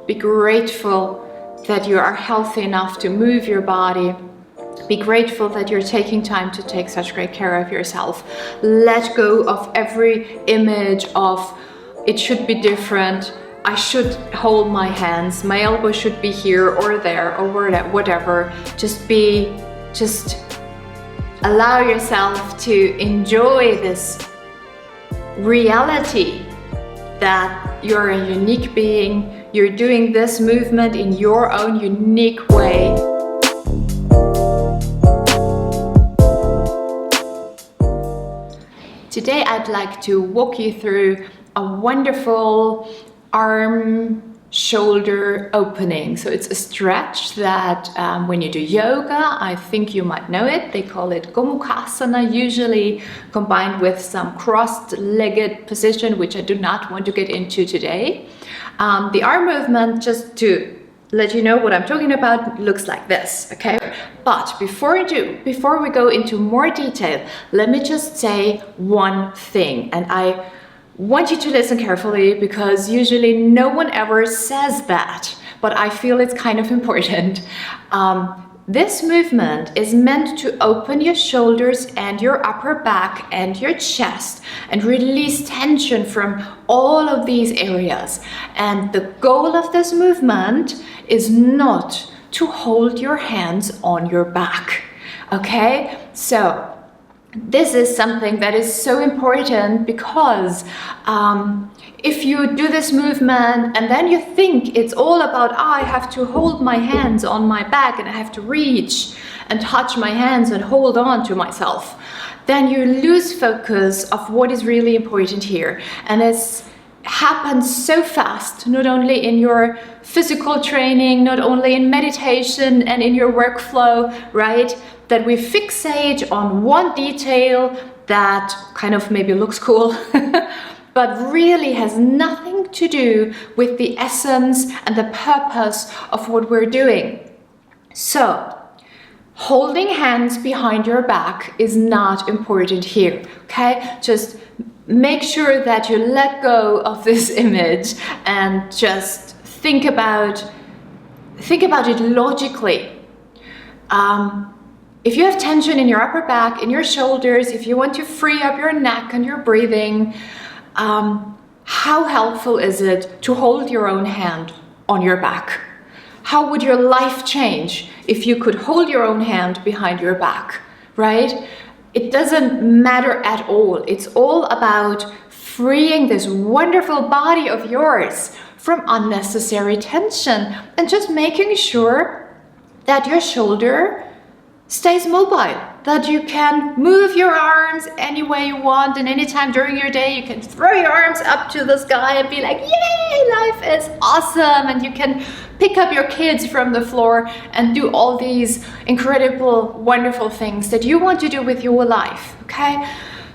Be grateful that you are healthy enough to move your body. Be grateful that you're taking time to take such great care of yourself. Let go of every image of it should be different. I should hold my hands. My elbow should be here or there or whatever. Just allow yourself to enjoy this reality that you're a unique being. You're doing this movement in your own unique way. Today I'd like to walk you through a wonderful arm shoulder opening. So it's a stretch that when you do yoga, I think you might know it. They call it Gomukhasana, usually combined with some crossed-legged position, which I do not want to get into today. The arm movement, just to let you know what I'm talking about, looks like this, okay? But before we go into more detail, let me just say one thing, and I want you to listen carefully because usually no one ever says that, but I feel it's kind of important. This movement is meant to open your shoulders and your upper back and your chest and release tension from all of these areas. And the goal of this movement is not to hold your hands on your back, okay? So this is something that is so important because if you do this movement and then you think it's all about, I have to hold my hands on my back and I have to reach and touch my hands and hold on to myself, then you lose focus of what is really important here. And it's happens so fast, not only in your physical training, not only in meditation and in your workflow, right? That we fixate on one detail that kind of maybe looks cool, but really has nothing to do with the essence and the purpose of what we're doing. So, holding hands behind your back is not important here, okay? Just make sure that you let go of this image and just think about it logically. If you have tension in your upper back, in your shoulders, if you want to free up your neck and your breathing, how helpful is it to hold your own hand on your back? How would your life change if you could hold your own hand behind your back, right? It doesn't matter at all. It's all about freeing this wonderful body of yours from unnecessary tension and just making sure that your shoulder stays mobile, that you can move your arms any way you want, and anytime during your day you can throw your arms up to the sky and be like, yay, life is awesome, and you can pick up your kids from the floor and do all these incredible, wonderful things that you want to do with your life, okay?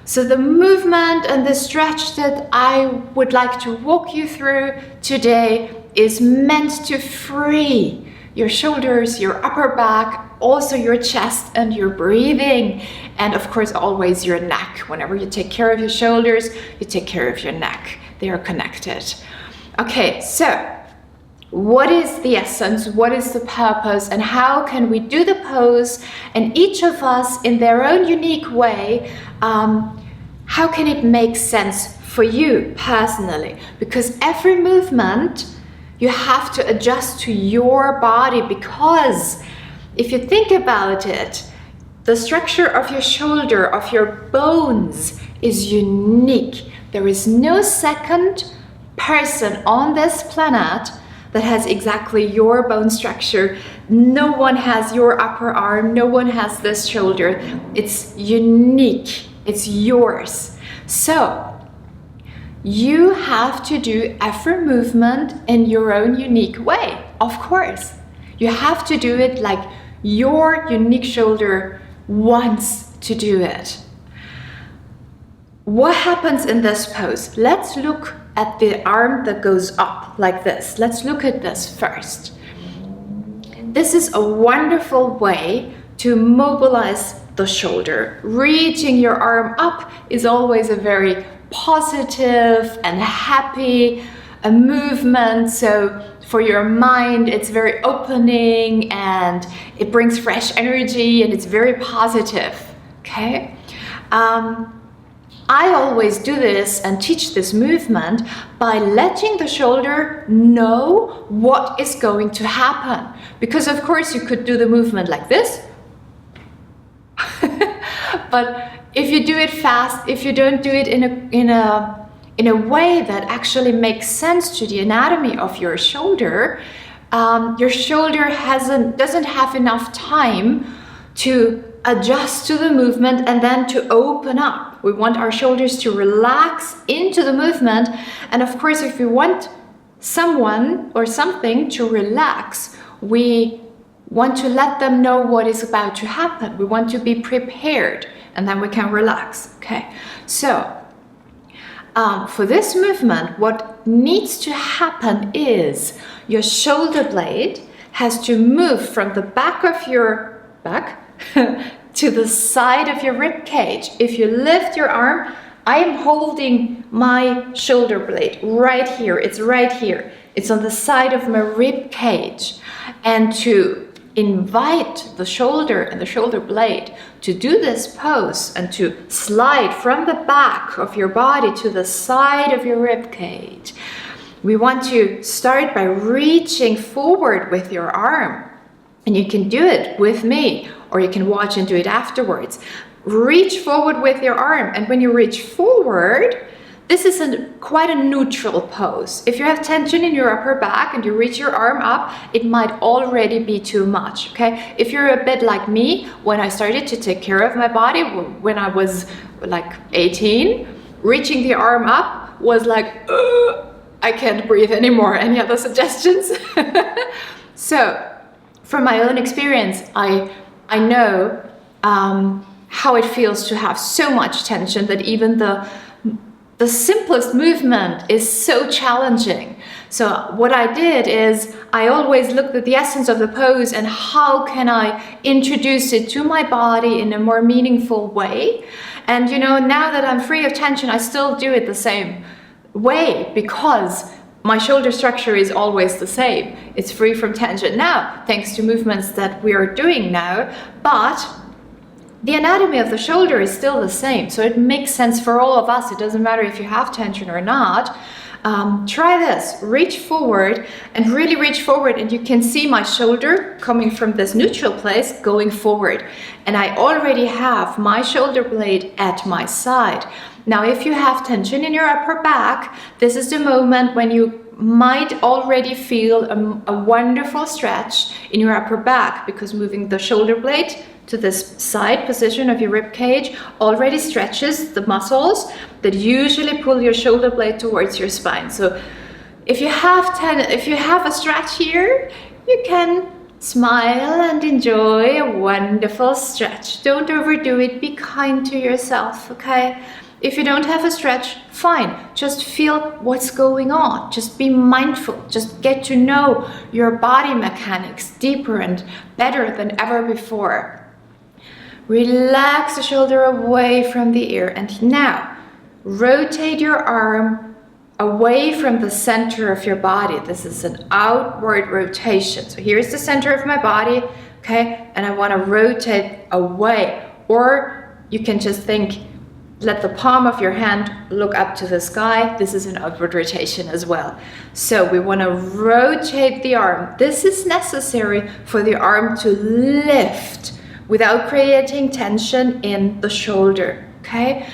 So the movement and the stretch that I would like to walk you through today is meant to free your shoulders, your upper back, also your chest and your breathing, and of course always your neck. Whenever you take care of your shoulders, you take care of your neck. They are connected. Okay, so what is the essence? What is the purpose? And how can we do the pose? And each of us in their own unique way, how can it make sense for you personally? Because every movement you have to adjust to your body, because if you think about it, the structure of your shoulder, of your bones is unique. There is no second person on this planet that has exactly your bone structure. No one has your upper arm, no one has this shoulder. It's unique, it's yours. So, you have to do every movement in your own unique way, of course. You have to do it like your unique shoulder wants to do it. What happens in this pose? Let's look at the arm that goes up like this. Let's look at this first. This is a wonderful way to mobilize the shoulder. Reaching your arm up is always a very positive and happy a movement. So for your mind, it's very opening and it brings fresh energy and it's very positive. Okay. I always do this and teach this movement by letting the shoulder know what is going to happen. Because of course you could do the movement like this, but if you do it fast, if you don't do it in a way that actually makes sense to the anatomy of your shoulder doesn't have enough time to adjust to the movement and then to open up. We want our shoulders to relax into the movement. And of course, if we want someone or something to relax, we want to let them know what is about to happen. We want to be prepared and then we can relax. Okay. So for this movement, what needs to happen is your shoulder blade has to move from the back of your back to the side of your rib cage. If you lift your arm, I am holding my shoulder blade right here. It's right here. It's on the side of my rib cage. And to invite the shoulder and the shoulder blade to do this pose and to slide from the back of your body to the side of your rib cage, we want to start by reaching forward with your arm. And you can do it with me, or you can watch and do it afterwards. Reach forward with your arm, and when you reach forward, this is quite a neutral pose. If you have tension in your upper back and you reach your arm up, it might already be too much, okay? If you're a bit like me, when I started to take care of my body, when I was like 18, reaching the arm up was like, I can't breathe anymore. Any other suggestions? So, from my own experience, I know how it feels to have so much tension that even the simplest movement is so challenging. So what I did is I always looked at the essence of the pose and how can I introduce it to my body in a more meaningful way. And you know, now that I'm free of tension, I still do it the same way because my shoulder structure is always the same. It's free from tension now, thanks to movements that we are doing now, but the anatomy of the shoulder is still the same. So it makes sense for all of us. It doesn't matter if you have tension or not. Try this, reach forward and really reach forward, and you can see my shoulder coming from this neutral place going forward. And I already have my shoulder blade at my side. Now, if you have tension in your upper back, this is the moment when you might already feel a wonderful stretch in your upper back, because moving the shoulder blade to this side position of your rib cage already stretches the muscles that usually pull your shoulder blade towards your spine. So if you have a stretch here, you can smile and enjoy a wonderful stretch. Don't overdo it. Be kind to yourself, okay? If you don't have a stretch, fine. Just feel what's going on. Just be mindful. Just get to know your body mechanics deeper and better than ever before. Relax the shoulder away from the ear. And now, rotate your arm away from the center of your body. This is an outward rotation. So here's the center of my body, okay? And I want to rotate away. Or you can just think, let the palm of your hand look up to the sky. This is an upward rotation as well. So we want to rotate the arm. This is necessary for the arm to lift without creating tension in the shoulder, okay?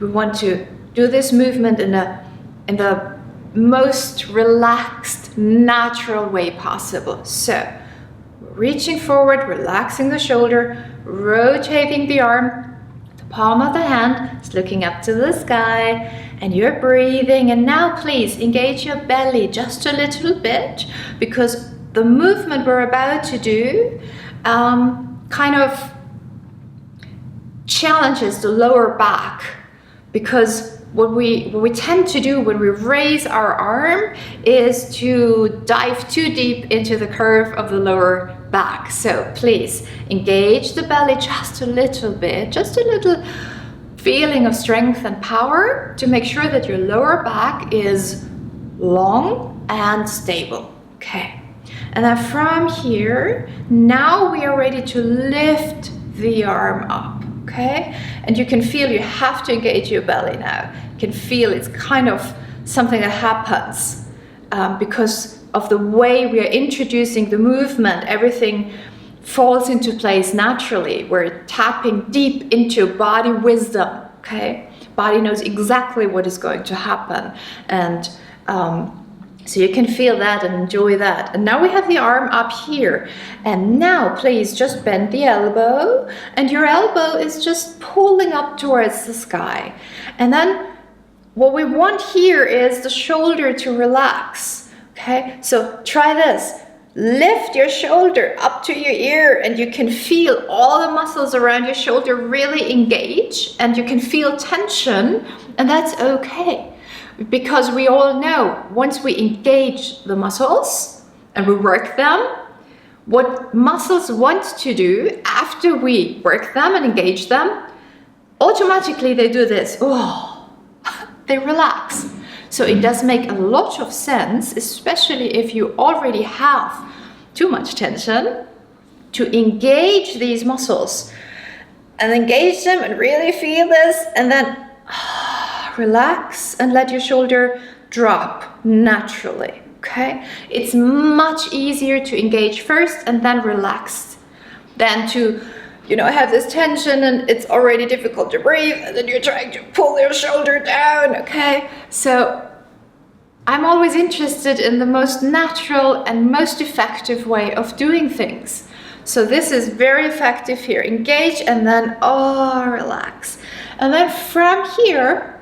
We want to do this movement in the most relaxed, natural way possible. So, reaching forward, relaxing the shoulder, rotating the arm, the palm of the hand is looking up to the sky, and you're breathing. And now please engage your belly just a little bit, because the movement we're about to do kind of challenges the lower back, because what we tend to do when we raise our arm is to dive too deep into the curve of the lower back. So please engage the belly just a little bit, just a little feeling of strength and power to make sure that your lower back is long and stable. Okay. And then from here, now we are ready to lift the arm up. Okay. And you can feel you have to engage your belly now. You can feel it's kind of something that happens because of the way we are introducing the movement. Everything falls into place naturally. We're tapping deep into body wisdom. Okay. Body knows exactly what is going to happen. And so you can feel that and enjoy that. And now we have the arm up here. And now please just bend the elbow. And your elbow is just pulling up towards the sky. And then what we want here is the shoulder to relax. Okay, so try this. Lift your shoulder up to your ear and you can feel all the muscles around your shoulder really engage. And you can feel tension, and that's okay. Because we all know once we engage the muscles and we work them, what muscles want to do after we work them and engage them, automatically they do this. Oh, they relax. So it does make a lot of sense, especially if you already have too much tension, to engage these muscles and engage them and really feel this, and then relax and let your shoulder drop naturally. Okay, it's much easier to engage first and then relax than to, have this tension and it's already difficult to breathe and then you're trying to pull your shoulder down. Okay, so I'm always interested in the most natural and most effective way of doing things. So this is very effective here. Engage and then relax. And then from here,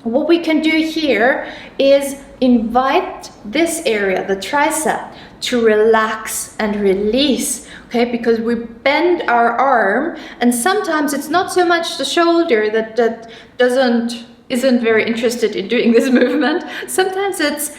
what we can do here is invite this area, the tricep, to relax and release, okay? Because we bend our arm, and sometimes it's not so much the shoulder that isn't very interested in doing this movement. Sometimes it's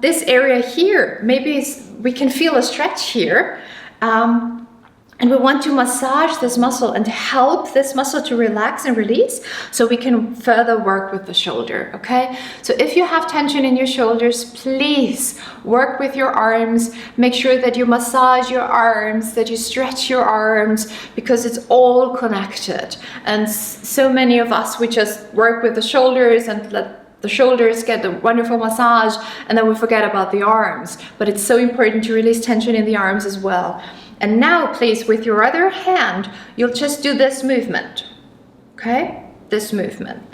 this area here. Maybe we can feel a stretch here. And we want to massage this muscle and help this muscle to relax and release so we can further work with the shoulder, okay? So if you have tension in your shoulders, please work with your arms. Make sure that you massage your arms, that you stretch your arms, because it's all connected. And so many of us, we just work with the shoulders and let the shoulders get a wonderful massage, and then we forget about the arms. But it's so important to release tension in the arms as well. And now, please, with your other hand, you'll just do this movement, okay? This movement.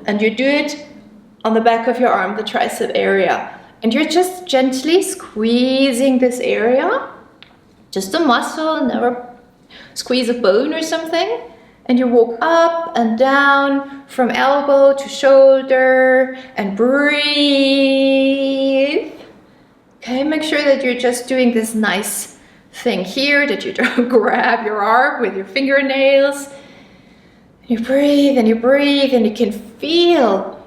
And you do it on the back of your arm, the tricep area. And you're just gently squeezing this area, just a muscle, never squeeze a bone or something. And you walk up and down from elbow to shoulder and breathe. Okay, make sure that you're just doing this nice thing here, that you don't grab your arm with your fingernails. You breathe and you breathe, and you can feel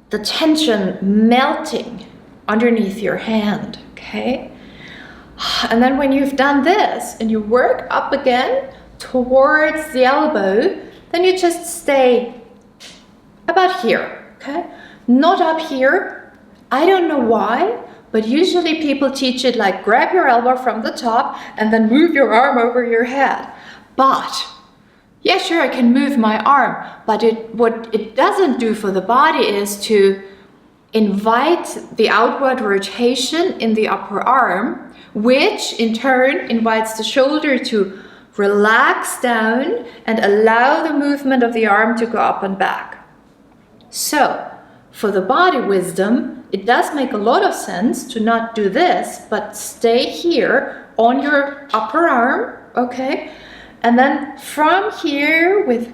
the tension melting underneath your hand, okay? And then when you've done this and you work up again towards the elbow, then you just stay about here, okay? Not up here. I don't know why, but usually people teach it like grab your elbow from the top and then move your arm over your head. But yeah, sure, I can move my arm, but what it doesn't do for the body is to invite the outward rotation in the upper arm, which in turn invites the shoulder to relax down and allow the movement of the arm to go up and back. So for the body wisdom, it does make a lot of sense to not do this, but stay here on your upper arm, okay? And then from here, with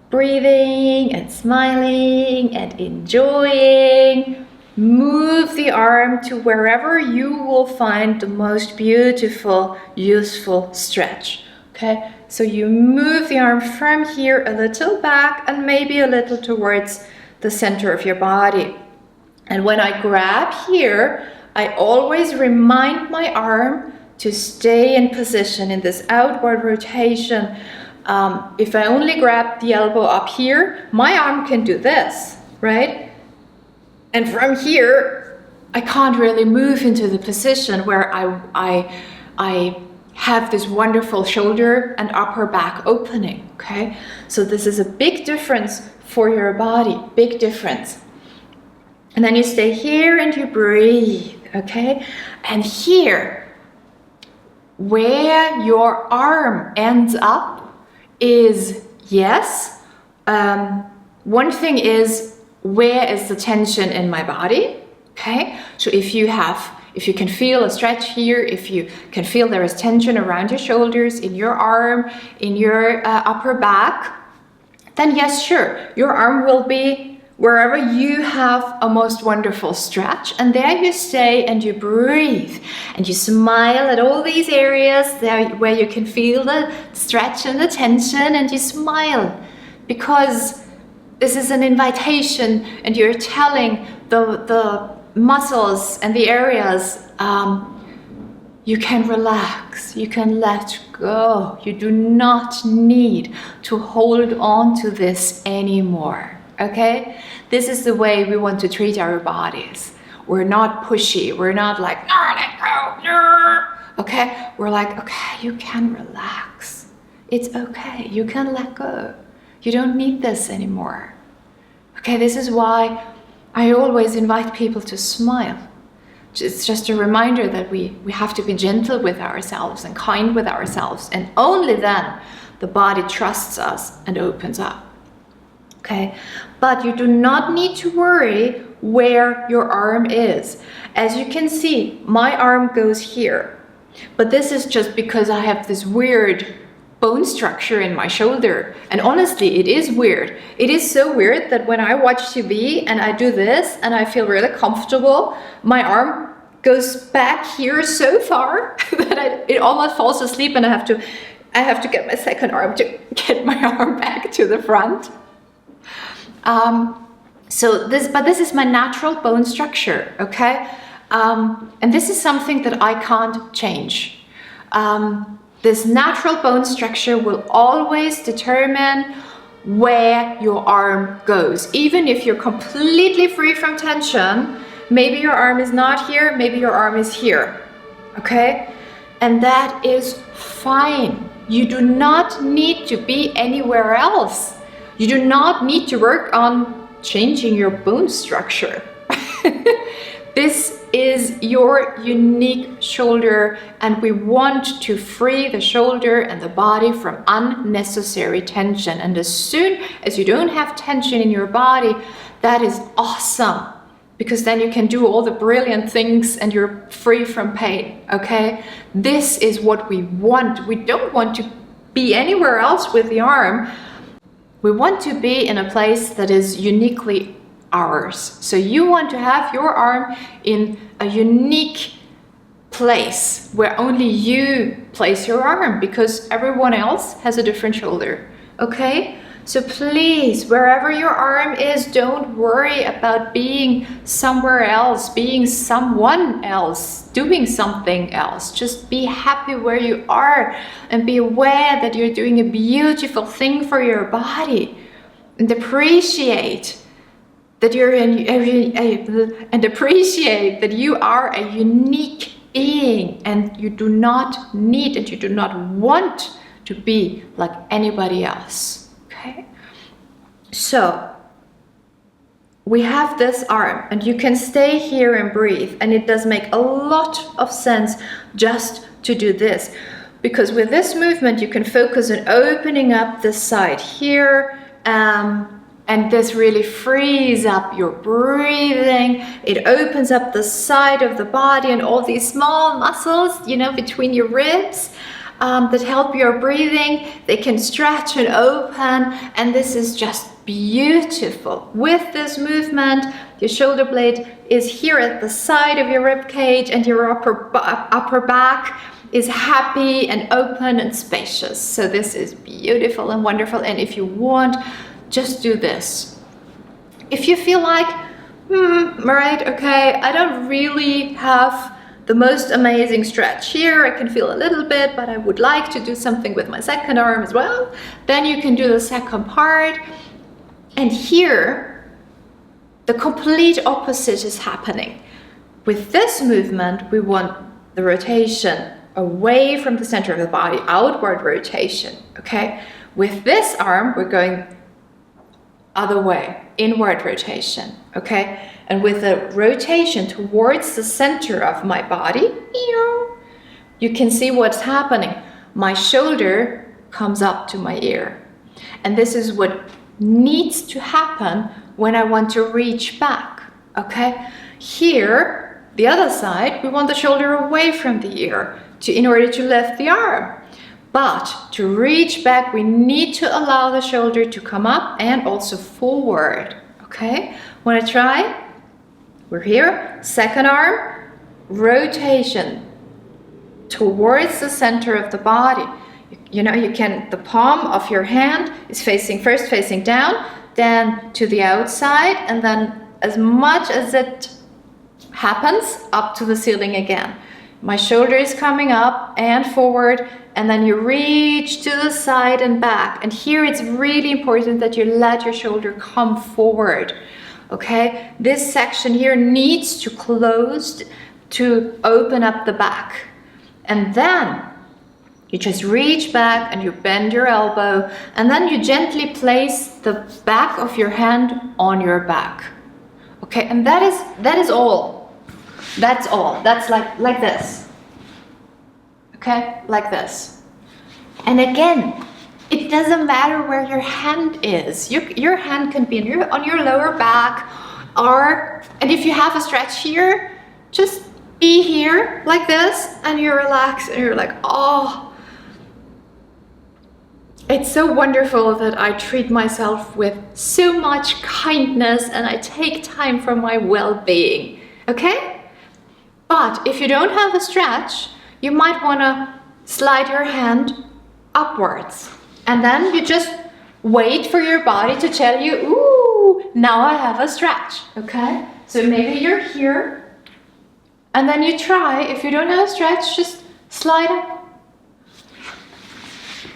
breathing and smiling and enjoying, move the arm to wherever you will find the most beautiful, useful stretch, okay? So you move the arm from here a little back and maybe a little towards the center of your body. And when I grab here, I always remind my arm to stay in position in this outward rotation. If I only grab the elbow up here, my arm can do this, right? And from here, I can't really move into the position where I have this wonderful shoulder and upper back opening, okay? So this is a big difference for your body, big difference. And then you stay here and you breathe, okay? And here, where your arm ends up is, yes, one thing is, where is the tension in my body, okay? So if you can feel a stretch here, if you can feel there is tension around your shoulders, in your arm, in your upper back, then yes, sure, your arm will be wherever you have a most wonderful stretch, and there you stay and you breathe and you smile at all these areas there where you can feel the stretch and the tension, and you smile because this is an invitation and you're telling the muscles and the areas you can relax, you can let go, you do not need to hold on to this anymore. Okay, this is the way we want to treat our bodies. We're not pushy. We're not like, oh, let go. No. Okay, we're like, okay, you can relax. It's okay. You can let go. You don't need this anymore. Okay, this is why I always invite people to smile. It's just a reminder that we have to be gentle with ourselves and kind with ourselves. And only then the body trusts us and opens up. Okay, but you do not need to worry where your arm is. As you can see, my arm goes here, but this is just because I have this weird bone structure in my shoulder. And honestly, it is weird. It is so weird that when I watch TV and I do this and I feel really comfortable, my arm goes back here so far that it almost falls asleep, and I have to get my second arm to get my arm back to the front. But this is my natural bone structure, okay? And this is something that I can't change. This natural bone structure will always determine where your arm goes. Even if you're completely free from tension, maybe your arm is not here, maybe your arm is here, okay? And that is fine. You do not need to be anywhere else. You do not need to work on changing your bone structure. This is your unique shoulder, and we want to free the shoulder and the body from unnecessary tension. And as soon as you don't have tension in your body, that is awesome, because then you can do all the brilliant things and you're free from pain, okay? This is what we want. We don't want to be anywhere else with the arm. We want to be in a place that is uniquely ours. So you want to have your arm in a unique place where only you place your arm, because everyone else has a different shoulder, okay? So please, wherever your arm is, don't worry about being somewhere else, being someone else, doing something else. Just be happy where you are and be aware that you're doing a beautiful thing for your body, and appreciate that appreciate that you are a unique being, and you do not need and you do not want to be like anybody else. Okay, so we have this arm, and you can stay here and breathe, and it does make a lot of sense just to do this, because with this movement you can focus on opening up this side here, and this really frees up your breathing. It opens up the side of the body and all these small muscles, you know, between your ribs, that help your breathing. They can stretch and open, and this is just beautiful. With this movement, your shoulder blade is here at the side of your rib cage, and your upper back is happy and open and spacious. So this is beautiful and wonderful. And if you want, just do this. If you feel like, right, okay, I don't really have the most amazing stretch here, I can feel a little bit, but I would like to do something with my second arm as well, then you can do the second part. And here, the complete opposite is happening. With this movement, we want the rotation away from the center of the body, outward rotation, okay? With this arm, we're going other way, inward rotation, okay? And with the rotation towards the center of my body, you can see what's happening. My shoulder comes up to my ear. And this is what needs to happen when I want to reach back, okay? Here, the other side, we want the shoulder away from the ear in order to lift the arm. But to reach back, we need to allow the shoulder to come up and also forward, okay? Want to try? We're here, second arm, rotation towards the center of the body. You know, you can, the palm of your hand is first facing down, then to the outside, and then as much as it happens, up to the ceiling again. My shoulder is coming up and forward, and then you reach to the side and back. And here it's really important that you let your shoulder come forward, okay? This section here needs to close to open up the back. And then you just reach back and you bend your elbow, and then you gently place the back of your hand on your back. Okay, and that is all. That's all. That's like this. Okay, like this. And again, it doesn't matter where your hand is. Your hand can be on your lower back, and if you have a stretch here, just be here like this, and you relax, and you're like, oh. It's so wonderful that I treat myself with so much kindness and I take time for my well-being, okay? But if you don't have a stretch, you might want to slide your hand upwards. And then you just wait for your body to tell you, ooh, now I have a stretch, okay? So maybe you're here, and then you try, if you don't have a stretch, just slide up.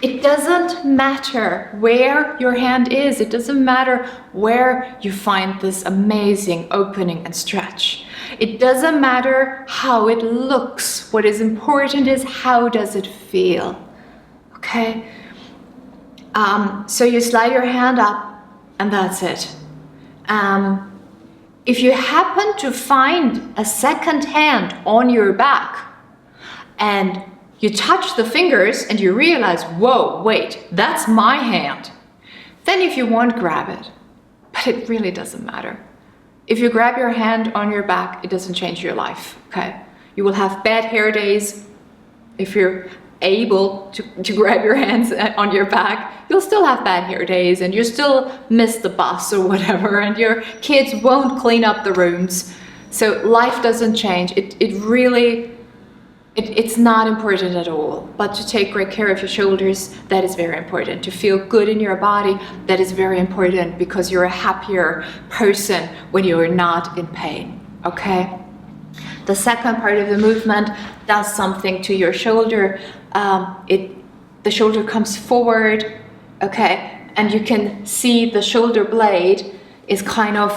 It doesn't matter where your hand is. It doesn't matter where you find this amazing opening and stretch. It doesn't matter how it looks. What is important is how does it feel, okay? So you slide your hand up and that's it. If you happen to find a second hand on your back and you touch the fingers and you realize, whoa, wait, that's my hand. Then if you want, grab it. But it really doesn't matter. If you grab your hand on your back, it doesn't change your life, okay? You will have bad hair days. If you're able to grab your hands on your back, you'll still have bad hair days and you still miss the bus or whatever, and your kids won't clean up the rooms. So life doesn't change. It's not important at all, but to take great care of your shoulders, that is very important. To feel good in your body, that is very important, because you're a happier person when you're not in pain, okay? The second part of the movement does something to your shoulder. The shoulder comes forward, okay? And you can see the shoulder blade is kind of,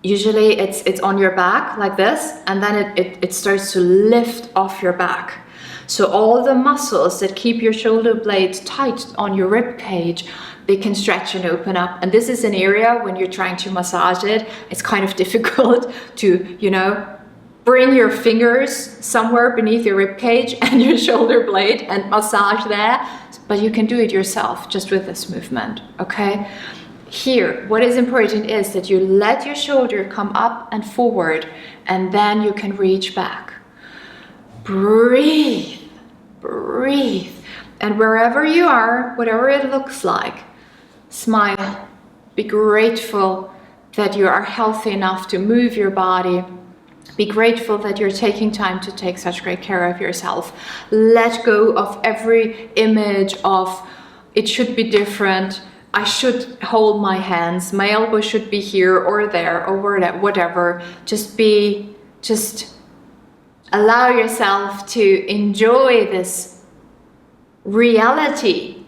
usually it's on your back like this, and then it starts to lift off your back. So all the muscles that keep your shoulder blades tight on your rib cage, they can stretch and open up. And this is an area when you're trying to massage it, it's kind of difficult to, you know, bring your fingers somewhere beneath your rib cage and your shoulder blade and massage there. But you can do it yourself just with this movement, okay? Here, what is important is that you let your shoulder come up and forward, and then you can reach back. Breathe, breathe. And wherever you are, whatever it looks like, smile. Be grateful that you are healthy enough to move your body. Be grateful that you're taking time to take such great care of yourself. Let go of every image of it should be different. I should hold my hands, my elbow should be here or there or whatever. Just allow yourself to enjoy this reality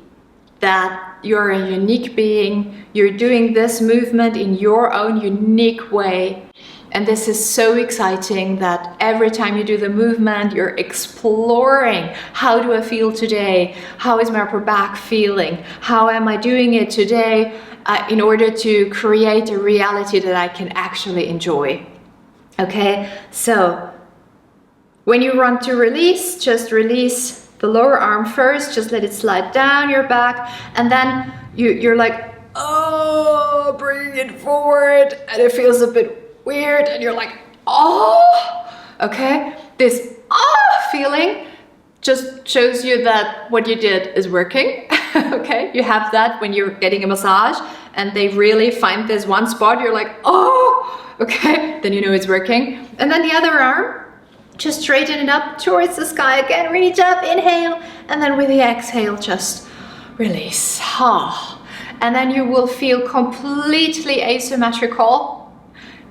that you're a unique being. You're doing this movement in your own unique way. And this is so exciting that every time you do the movement, you're exploring, how do I feel today? How is my upper back feeling? How am I doing it today in order to create a reality that I can actually enjoy? Okay, so when you want to release, just release the lower arm first, just let it slide down your back, and then you're like, oh, bring it forward, and it feels a bit weird, and you're like, oh, okay, this feeling just shows you that what you did is working. Okay, you have that when you're getting a massage and they really find this one spot, you're like, oh, okay, then you know it's working. And then the other arm, just straighten it up towards the sky again, reach up, inhale, and then with the exhale, just release. And then you will feel completely asymmetrical.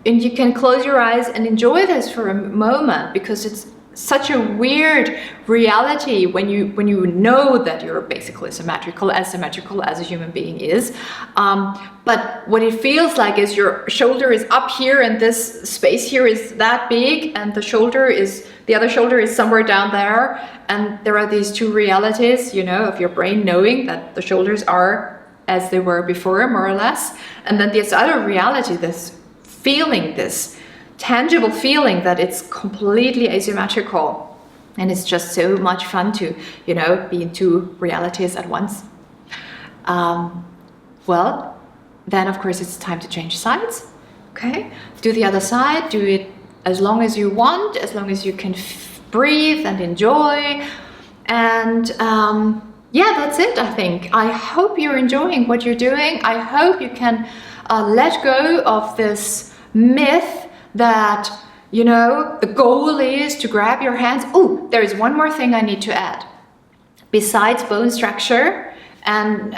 And you can close your eyes and enjoy this for a moment, because it's such a weird reality when you know that you're basically symmetrical as a human being is. But what it feels like is your shoulder is up here and this space here is that big, and the other shoulder is somewhere down there. And there are these two realities, you know, of your brain knowing that the shoulders are as they were before, more or less. And then this other reality, this feeling, this tangible feeling that it's completely asymmetrical, and it's just so much fun to, you know, be in two realities at once. Well, then of course it's time to change sides. Okay, do the other side, do it as long as you want, as long as you can breathe and enjoy. And yeah, that's it, I think. I hope you're enjoying what you're doing. I hope you can let go of this myth that, you know, the goal is to grab your hands. Oh, there is one more thing I need to add. Besides bone structure, and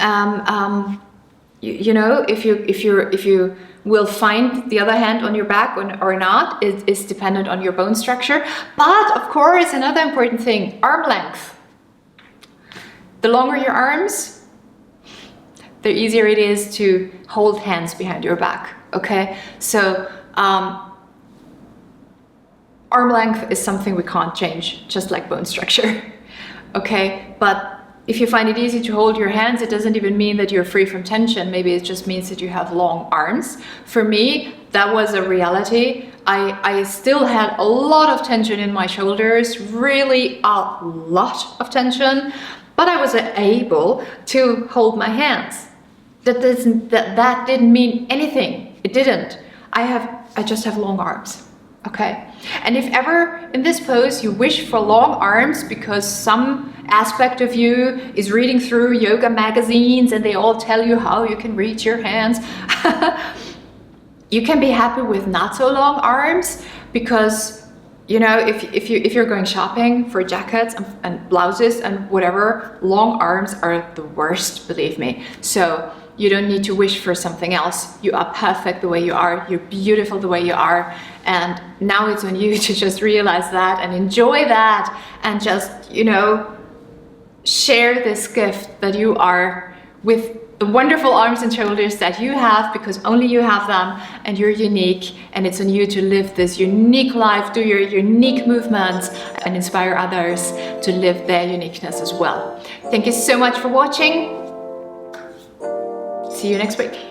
you know, if you will find the other hand on your back or not, it is dependent on your bone structure. But of course, another important thing, arm length. The longer your arms, the easier it is to hold hands behind your back. Okay, so arm length is something we can't change, just like bone structure. Okay, but if you find it easy to hold your hands, it doesn't even mean that you're free from tension. Maybe it just means that you have long arms. For me, that was a reality. I still had a lot of tension in my shoulders, really a lot of tension, but I was able to hold my hands. That didn't mean anything. It didn't. I just have long arms. Okay, and if ever in this pose you wish for long arms because some aspect of you is reading through yoga magazines and they all tell you how you can reach your hands, you can be happy with not so long arms, because, you know, if you're going shopping for jackets and blouses and whatever, long arms are the worst, believe me. So you don't need to wish for something else. You are perfect the way you are. You're beautiful the way you are. And now it's on you to just realize that and enjoy that, and just, you know, share this gift that you are with the wonderful arms and shoulders that you have, because only you have them and you're unique, and it's on you to live this unique life, do your unique movements, and inspire others to live their uniqueness as well. Thank you so much for watching. See you next week.